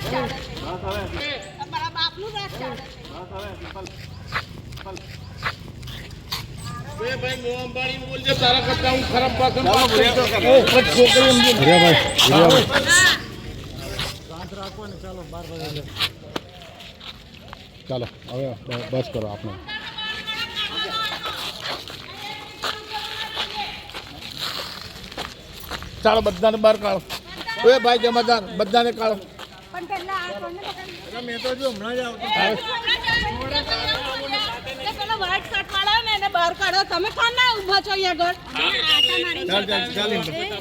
તમારા બાપનું રાજ ચાલે ભાઈ મો અંબાણી બોલજે તારા કરતા હું ખરાબ ભાષણ ચાલો હવે બસ કરો આપણે ચાલો બધાને બહાર કાઢો ઓય ભાઈ જમાદાર બધાને કાઢો પણ પહેલા આ કોને મેં તો જો હમણાં જ આવતો પેલો વ્હાઈટ શર્ટ વાળા ને એને બહાર કાઢો તમે કોણ ના ઊભા છો અહીંયા આગળ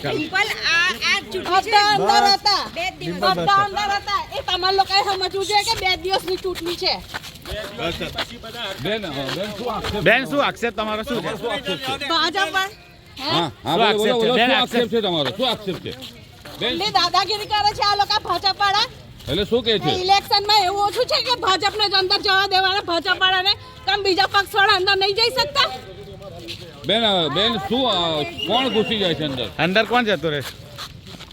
સિમ્પલ આ ચૂંટણી અંદર હતા બધા અંદર હતા એ તમારે લોકોએ સમજવું જોઈએ કે 2 દિવસની ચૂંટણી છે બેન શું આક્ષેપ તમારો શું છે ભાજપ પર હા હા બોલો બોલો શું આક્ષેપ છે તમારો શું આક્ષેપ છે બેન એટલે દાદાગીરી કરે છે આ લોકો ભાજપ વાળા એટલે શું કહે છે ઇલેક્શનમાં એવું ઓછું છે કે ભાજપને જ અંદર જવા દેવાના ભાજપ વાળાને કેમ બીજા પક્ષ વાળા અંદર નહીં જઈ શકતા બેન બેન શું કોણ ઘૂસી જાય છે અંદર અંદર કોણ જતું રહે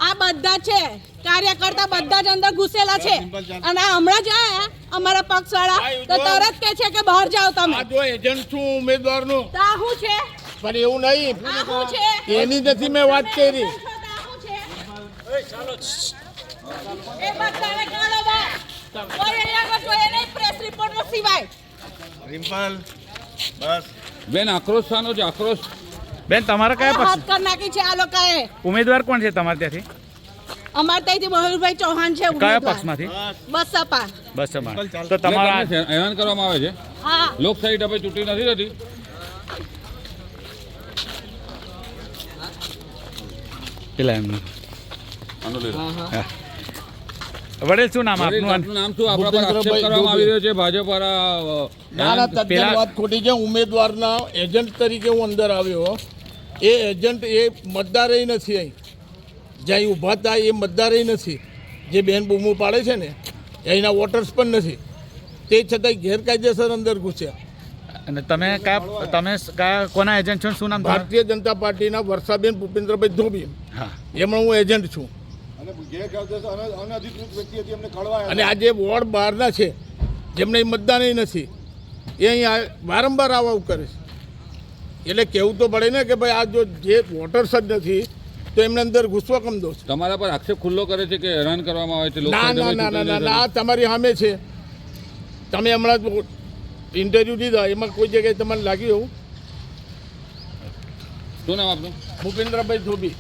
આ બધા છે કાર્યકર્તા બધા જ અંદર ઘૂસેલા છે અને હમણાં જ આયા અમારા પક્ષ વાળા તો તરત કે છે કે બહાર જાઓ તમે આ જો એજન્ટ છું ઉમેદવારનું તો આ શું છે પણ એવું નહીં આ શું છે એની નથી મેં વાત કરી એ બધાને કાઢો બહાર કોઈ અહીંયા આગળ જોઈએ નહીં પ્રેસ રિપોર્ટનો સિવાય રિમ્પલ બસ બેન આક્રોશ શાનો છે આક્રોશ બેન તમારા કયા હાથ પક્ષ કરી નાખી છે આ લોકોએ ઉમેદવાર કોણ છે તમારે ત્યાંથી અમારે ત્યાંથી મયુરભાઈ ચૌહાણ છે કયા ઉમેદવાર. પક્ષમાંથી બસપા બસ તો તમારા હેરાન કરવામાં આવે છે હા લોકશાહી ઢબે ચૂંટણી નથી રહેતી પેલા એમનું આનો લઈ લો. વડીલ શું નામ વડીલ, આપનું આપનું નામ શું આપણા પર આક્ષેપ કરવામાં આવી રહ્યો છે ભાજપ વાળા ના ના તદ્દન પેલા- વાત ખોટી છે ઉમેદવારના એજન્ટ તરીકે હું અંદર આવ્યો એ એજન્ટ એ મતદાર નથી અહીં જ્યાં ઊભા થાય એ મતદાર નથી જે બેન બૂમો પાડે છે ને અહીંના વોટર્સ પણ નથી તે છતાંય ગેરકાયદેસર અંદર ઘૂસ્યા અને તમે કયા કોના એજન્ટ છો શું નામ તમારું? ભારતીય જનતા પાર્ટીના વર્ષાબેન ભૂપેન્દ્રભાઈ ધોબી હા એમાં હું એજન્ટ છું અને આ જે વોર્ડ બહારના છે જેમને મતદાન નથી એ અહીં વારંવાર આવું કરે છે એટલે કહેવું તો પડે ને કે ભાઈ આ જો જે વોટર્સ જ નથી તો એમને અંદર ઘૂસવા કમ દો છો? તમારા પર આક્ષેપ ખુલ્લો કરે છે કે હેરાન કરવામાં આવે છે ના લોકશાહી ના ઢબે ના ના ચૂંટણી ના ના આ તમારી સામે છે તમે હમણાં ઇન્ટરવ્યૂ દીધા એમાં કોઈ જગ્યાએ તમને લાગ્યું એવું શું નામ આપનું ભૂપેન્દ્રભાઈ ધોબી